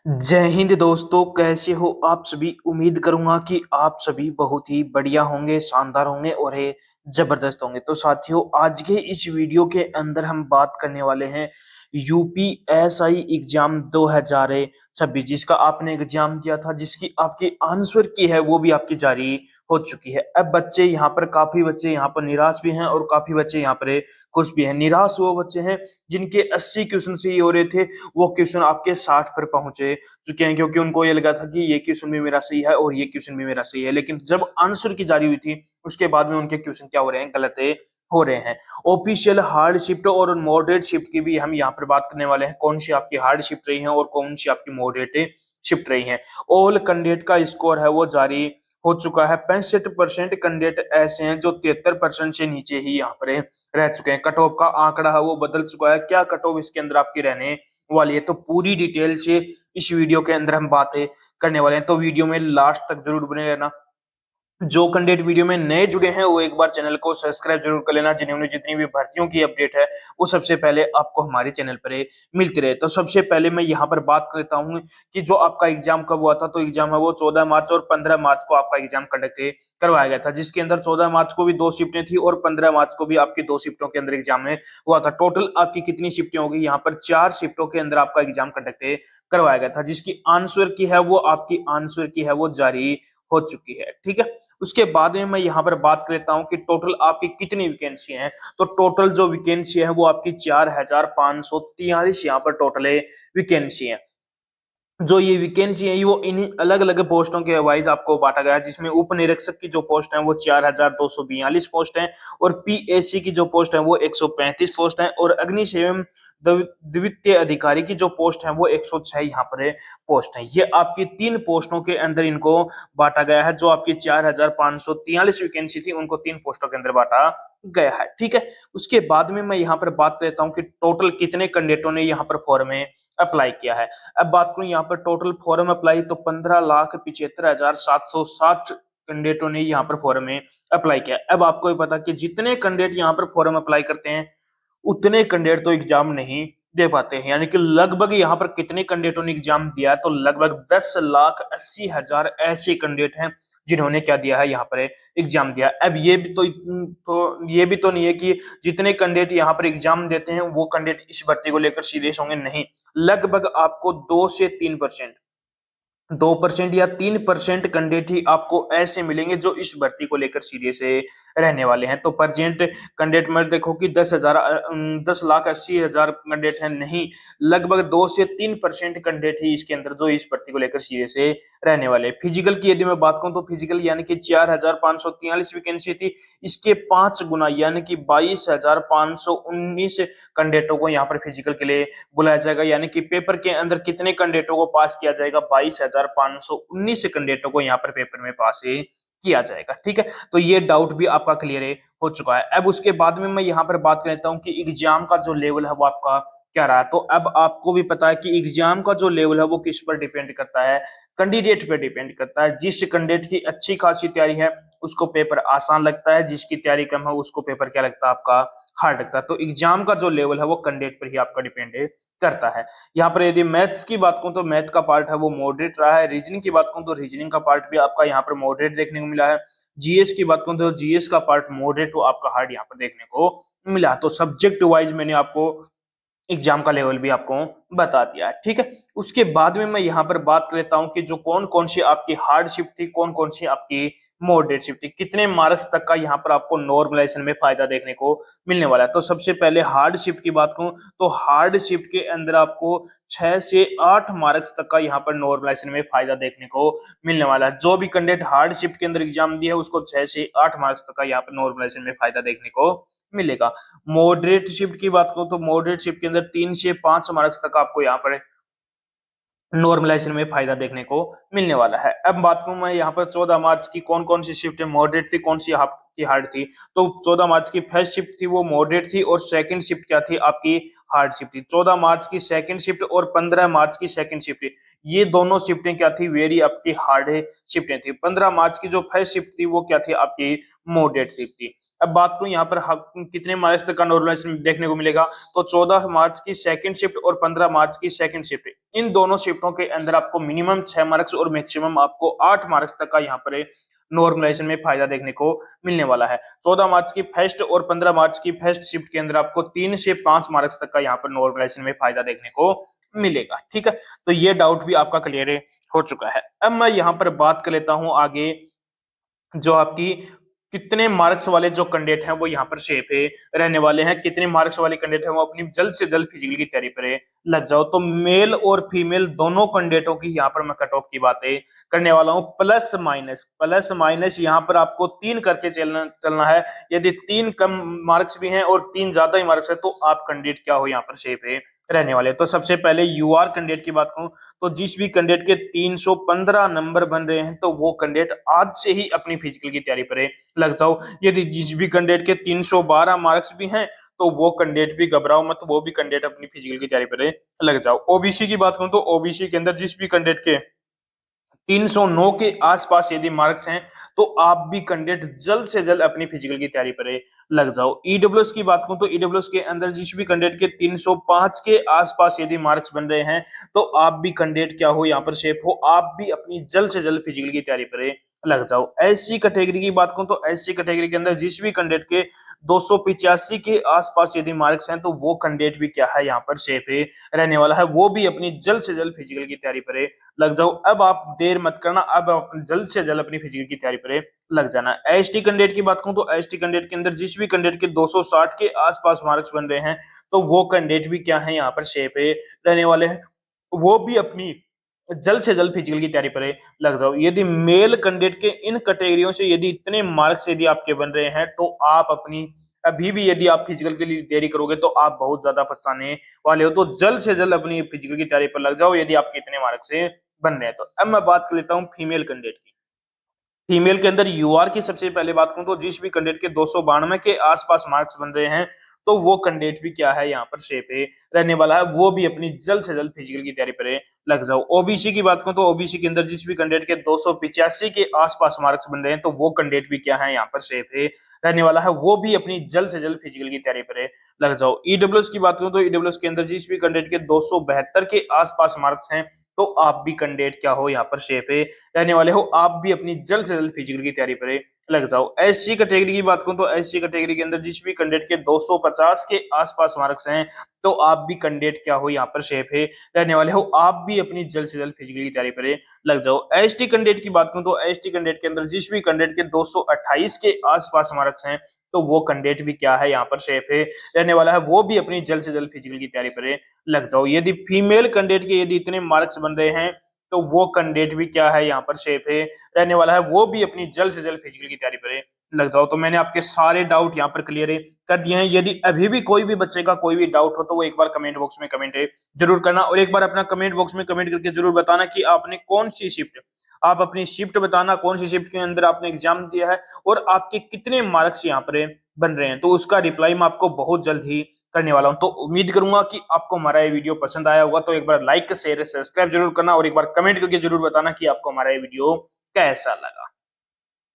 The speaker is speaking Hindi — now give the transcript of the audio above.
जय हिंद दोस्तों, कैसे हो आप सभी। उम्मीद करूंगा कि आप सभी बहुत ही बढ़िया होंगे, शानदार होंगे और ये जबरदस्त होंगे। तो साथियों, आज के इस वीडियो के अंदर हम बात करने वाले हैं यूपीएसआई एग्जाम 2026, जिसका आपने एग्जाम दिया था, जिसकी आपकी आंसर की है वो भी आपकी जारी हो चुकी है। अब बच्चे यहाँ पर काफी बच्चे यहाँ पर निराश भी हैं और काफी बच्चे यहाँ पर खुश भी हैं। निराश वो बच्चे हैं जिनके 80 क्वेश्चन से ही हो रहे थे, वो क्वेश्चन आपके 60 पर पहुंचे चुके हैं, क्योंकि उनको ये लगा था कि ये क्वेश्चन भी मेरा सही है और ये क्वेश्चन भी मेरा सही है। लेकिन जब आंसर की जारी हुई थी, उसके बाद में उनके क्वेश्चन क्या हो रहे हैं, गलत हो रहे हैं। ऑफिशियल हार्ड शिफ्ट और मॉडरेट शिफ्ट की भी हम यहाँ पर बात करने वाले हैं। कौन सी आपकी हार्ड शिफ्ट रही है और कौन सी आपकी मॉडरेट शिफ्ट रही है। ऑल कैंडिडेट का स्कोर है वो जारी हो चुका है। 65% कैंडिडेट ऐसे हैं जो 73% से नीचे ही यहाँ पर रह चुके हैं। कट ऑफ का आंकड़ा है वो बदल चुका है। क्या कट ऑफ इसके अंदर आपकी रहने वाली है, तो पूरी डिटेल से इस वीडियो के अंदर हम बातें करने वाले हैं। तो वीडियो में लास्ट तक जरूर बने रहना। जो कैंडिडेट वीडियो में नए जुड़े हैं वो एक बार चैनल को सब्सक्राइब जरूर कर लेना, जिन्होंने जितनी भी भर्तियों की अपडेट है वो सबसे पहले आपको हमारे चैनल पर मिलती रहे। तो सबसे पहले मैं यहाँ पर बात करता हूँ कि जो आपका एग्जाम कब हुआ था। तो एग्जाम है वो 14 मार्च और 15 मार्च को आपका एग्जाम कंडक्ट करवाया गया था, जिसके अंदर 14 मार्च को भी 2 शिफ्टें थी और 15 मार्च को भी आपकी 2 शिफ्टों के अंदर एग्जाम में हुआ था। टोटल आपकी कितनी शिफ्टें होगी, यहाँ पर 4 शिफ्टों के अंदर आपका एग्जाम कंडक्ट करवाया गया था, जिसकी आंसर की है वो आपकी आंसर की है वो जारी हो चुकी है। ठीक है, उसके बाद में मैं यहाँ पर बात करता हूँ कि टोटल आपकी कितनी वैकेंसी हैं। तो टोटल जो वैकेंसी है वो आपकी 4543 यहाँ पर टोटल वैकेंसी है। जो ये वैकेंसी है वो इन्हीं अलग अलग पोस्टों के वाइज आपको बांटा गया है, जिसमें उप निरीक्षक की जो पोस्ट है वो 4242 पोस्ट है और पीएससी की जो पोस्ट है वो 135 पोस्ट है और अग्निशमन द्वितीय अधिकारी की जो पोस्ट है वो 106 यहाँ पर पोस्ट है। ये आपकी 3 पोस्टों के अंदर इनको बांटा गया है। जो आपकी 4543 वैकेंसी थी उनको 3 पोस्टों के अंदर बांटा गया है। ठीक है, उसके बाद में मैं यहाँ पर बात करता हूँ कि टोटल कितने कैंडिडेटों ने यहाँ पर फॉर्म में अप्लाई किया है। अब बात करूं यहाँ पर टोटल फॉर्म अप्लाई, तो 15,75,760 कैंडिडेटों ने यहाँ पर फॉर्म में अप्लाई किया। अब आपको ये पता कि जितने कैंडिडेट यहाँ पर फॉर्म अप्लाई करते हैं उतने कैंडिडेट तो एग्जाम नहीं दे पाते हैं। यानी कि लगभग यहाँ पर कितने कैंडिडेटों ने एग्जाम दिया है, तो लगभग 10,80,000 ऐसे कैंडिडेट हैं जिन्होंने क्या दिया है, यहाँ पर एग्जाम दिया। अब ये भी तो नहीं है कि जितने कैंडिडेट यहाँ पर एग्जाम देते हैं वो कैंडिडेट इस भर्ती को लेकर सीरियस होंगे, नहीं। लगभग आपको 2% या 3% कैंडिडेट ही आपको ऐसे मिलेंगे जो इस भर्ती को लेकर सीरियस रहने वाले हैं। तो प्रेजेंट कैंडिडेट में देखो कि 10,80,000 कैंडिडेट हैं, नहीं। लगभग 2 से 3% कैंडिडेट ही इसके अंदर जो इस भर्ती को लेकर सीरियस रहने वाले हैं। फिजिकल की यदि मैं बात करूं तो फिजिकल यानी कि 4,543 वैकेंसी थी, इसके 5 गुना यानी कि 22,519 कैंडिडेटों को यहाँ पर फिजिकल के लिए बुलाया जाएगा। यानी कि पेपर के अंदर कितने कैंडिडेटों को पास किया जाएगा, 22,519 कैंडिडेटों को यहाँ पर पेपर में पास किया जाएगा। ठीक है, तो ये डाउट भी आपका क्लियर हो चुका है। अब उसके बाद में मैं यहाँ पर बात करता हूँ कि एग्जाम का जो लेवल है वो आपका क्या रहा। तो अब आपको भी पता है कि एग्जाम का जो लेवल है वो किस पर डिपेंड करता है, कैंडिडेट पे डिपेंड करता है। जिस कैंडिडेट की अच्छी खासी तैयारी है उसको पेपर आसान लगता है, जिसकी तैयारी कम है उसको पेपर क्या लगता है, आपका हार्ड लगता है। तो एग्जाम का जो लेवल है वो कैंडिडेट पर ही आपका डिपेंड करता है। यहाँ पर यदि मैथ्स की बात करूं तो मैथ का पार्ट है वो मॉडरेट रहा है। रीजनिंग की बात करूं तो रीजनिंग का पार्ट भी आपका यहाँ पर मॉडरेट देखने को मिला है। जीएस की बात करूं तो जीएस का पार्ट मॉडरेट तो आपका हार्ड यहाँ पर देखने को मिला। तो सब्जेक्ट वाइज मैंने आपको एग्जाम का लेवल भी आपको बता दिया है। ठीक है, उसके बाद में मैं यहाँ पर बात कर लेता हूँ कि जो कौन कौन सी आपकी हार्ड शिफ्ट थी, कौन कौन सी आपकी मॉडरेट शिफ्ट थी, कितने मार्क्स तक का यहाँ पर आपको नॉर्मलाइजेशन में फायदा देखने को मिलने वाला है। तो सबसे पहले हार्ड शिफ्ट की बात करूं तो हार्ड शिफ्ट के अंदर आपको 6 से 8 मार्क्स तक का यहाँ पर नॉर्मलाइजेशन में फायदा देखने को मिलने वाला है। जो भी कैंडिडेट हार्ड शिफ्ट के अंदर एग्जाम दिया है उसको 6 से 8 मार्क्स तक का यहाँ पर नॉर्मलाइजेशन में फायदा देखने को मिलेगा। मॉडरेट शिफ्ट की बात करूं तो मॉडरेट शिफ्ट के अंदर 3 से 5 मार्क्स तक आपको यहाँ पर नॉर्मलाइजेशन में फायदा देखने को मिलने वाला है। अब बात करूं मैं यहाँ पर 14 मार्च की कौन कौन सी शिफ्ट मॉडरेट थी, कौन सी आपकी हार्ड थी। तो 14 मार्च की फर्स्ट शिफ्ट थी वो मॉडरेट थी और सेकंड शिफ्ट क्या थी आपकी हार्ड शिफ्ट थी। 14 मार्च की सेकंड शिफ्ट और 15 मार्च की सेकंड शिफ्ट, ये दोनों शिफ्टें क्या थी, वेरी आपकी हार्ड शिफ्टें थी। 15 मार्च की जो फर्स्ट शिफ्ट थी वो क्या थी आपकी मॉडरेट शिफ्ट थी। अब बात करूं यहाँ पर कितने मार्च तक का नॉर्मलाइजेशन देखने को मिलेगा, तो 14 मार्च की सेकंड शिफ्ट और 15 मार्च की सेकंड शिफ्ट, इन दोनों शिफ्टों के अंदर आपको मिनिमम 6 मार्क्स और मैक्सिमम आपको 8 मार्क्स तक का यहाँ पर नॉर्मलाइजेशन में फायदा देखने को मिलने वाला है। 14 मार्च की फर्स्ट और 15 मार्च की फर्स्ट शिफ्ट के अंदर आपको 3 से 5 मार्क्स तक का यहाँ पर नॉर्मलाइजेशन में फायदा देखने को मिलेगा। ठीक है, तो ये डाउट भी आपका क्लियर हो चुका है। अब मैं यहाँ पर बात कर लेता हूं आगे, जो आपकी कितने मार्क्स वाले जो कैंडिडेट हैं वो यहाँ पर शेप है रहने वाले हैं, कितने मार्क्स वाले कैंडिडेट हैं वो अपनी जल्द से जल्द फिजिकल की तैयारी पर लग जाओ। तो मेल और फीमेल दोनों कैंडिडेटों की यहाँ पर मैं कट ऑफ की बातें करने वाला हूं। प्लस माइनस यहाँ पर आपको 3 करके चलना है। यदि 3 कम मार्क्स भी हैं और 3 ज्यादा ही मार्क्स है तो आप कैंडिडेट क्या हो यहाँ पर शेप है रहने वाले। तो सबसे पहले यूआर कैंडिडेट की बात करूं, तो जिस भी कैंडिडेट के 315 नंबर बन रहे हैं तो वो कैंडिडेट आज से ही अपनी फिजिकल की तैयारी पर लग जाओ। यदि जिस भी कैंडिडेट के 312 मार्क्स भी हैं तो वो कैंडिडेट भी घबराओ मत, वो भी कैंडिडेट अपनी फिजिकल की तैयारी पर लग जाओ। ओबीसी की बात करूं तो ओबीसी के अंदर जिस भी कैंडिडेट के 309 के आसपास यदि मार्क्स हैं तो आप भी कैंडिडेट जल्द से जल्द अपनी फिजिकल की तैयारी पर लग जाओ। ईडब्ल्यूएस की बात करूं तो ईडब्ल्यूएस के अंदर जिस भी कैंडिडेट के 305 के आसपास यदि मार्क्स बन रहे हैं तो आप भी कैंडिडेट क्या हो यहाँ पर शेप हो, आप भी अपनी जल्द से जल्द फिजिकल की तैयारी पर लग जाओ। एससी कैटेगरी की बात करूं तो एससी कैटेगरी के अंदर जिस भी कैंडिडेट के 285 के आसपास यदि मार्क्स हैं तो वो कैंडिडेट भी क्या है यहाँ पर शेप है रहने वाला है, वो भी अपनी जल्द से जल्द फिजिकल की तैयारी पर लग जाओ। अब आप देर मत करना, अब आप जल्द से जल्द अपनी फिजिकल की तैयारी पर लग जाना। एसटी कैंडिडेट की बात करूं तो एसटी कैंडिडेट के अंदर जिस भी कैंडिडेट के 260 के आसपास मार्क्स बन रहे हैं तो वो कैंडिडेट भी क्या है यहाँ पर शेप है रहने वाले हैं, वो भी अपनी जल्द से जल्द फिजिकल की तैयारी पर लग जाओ। यदि मेल कैंडिडेट के इन कैटेगरियों से यदि इतने मार्क्स यदि आपके बन रहे हैं तो आप अपनी अभी भी यदि आप फिजिकल के लिए तैयारी करोगे तो आप बहुत ज्यादा पछताने वाले हो। तो जल्द से जल्द अपनी फिजिकल की तैयारी पर लग जाओ यदि आपके इतने मार्क्स से बन रहे हैं तो। अब मैं बात कर लेता हूँ फीमेल कैंडिडेट की। फीमेल के अंदर यूआर की सबसे पहले बात करूं तो जिस भी कैंडिडेट के 292 के आसपास मार्क्स बन रहे हैं तो वो कैंडिडेट भी क्या है यहाँ पर शेप है रहने वाला है, वो भी अपनी जल्द से जल्द फिजिकल की तैयारी पर लग जाओ। ओबीसी की बात करूं तो ओबीसी के अंदर जिस भी कैंडिडेट के 285 के आसपास मार्क्स बन रहे हैं तो वो कैंडिडेट भी क्या है यहाँ पर शेप है रहने वाला है, वो भी अपनी जल्द से जल्द फिजिकल की तैयारी पर लग जाओ। ईडब्ल्यूएस की बात करूं तो ईडब्ल्यूएस के अंदर जिस भी कैंडिडेट के 272 के आसपास मार्क्स हैं तो आप भी कैंडिडेट क्या हो यहाँ पर शेप है रहने वाले हो, आप भी अपनी जल्द से जल्द फिजिकल की तैयारी पर लग जाओ। एससी कैटेगरी की बात करूं तो एससी कैटेगरी के अंदर जिस भी कैंडिडेट के 250 के आसपास मार्क्स हैं तो आप भी कैंडिडेट क्या हो यहाँ पर शेप है रहने वाले हो, आप भी अपनी जल्द से जल्द फिजिकल की तैयारी पर लग जाओ। एसटी कैंडिडेट की बात करूं तो एसटी कैंडिडेट के अंदर जिस भी कैंडिडेट के 228 के आसपास मार्क्स हैं तो वो कैंडिडेट भी क्या है यहाँ पर शेप है रहने वाला है, वो भी अपनी जल्द से जल्द फिजिकल की तैयारी पर लग जाओ। यदि फीमेल कैंडिडेट के यदि इतने मार्क्स बन रहे हैं तो वो कैंडिडेट भी क्या है यहाँ पर शेप है रहने वाला है, वो भी अपनी जल्द से जल्द फिजिकल की तैयारी पर लग जाओ। तो मैंने आपके सारे डाउट यहाँ पर क्लियर कर दिए हैं। यदि अभी भी कोई भी बच्चे का कोई भी डाउट हो तो वो एक बार कमेंट बॉक्स में कमेंट जरूर करना और एक बार अपना कमेंट बॉक्स में कमेंट करके जरूर बताना कि आपने कौन सी शिफ्ट, आप अपनी शिफ्ट बताना कौन सी शिफ्ट के अंदर आपने एग्जाम दिया है और आपके कितने मार्क्स यहाँ पर बन रहे हैं, तो उसका रिप्लाई मैं आपको बहुत जल्द ही करने वाला हूं। तो उम्मीद करूंगा कि आपको हमारा ये वीडियो पसंद आया होगा, तो एक बार लाइक शेयर सब्सक्राइब जरूर करना और एक बार कमेंट करके जरूर बताना कि आपको हमारा ये वीडियो कैसा लगा।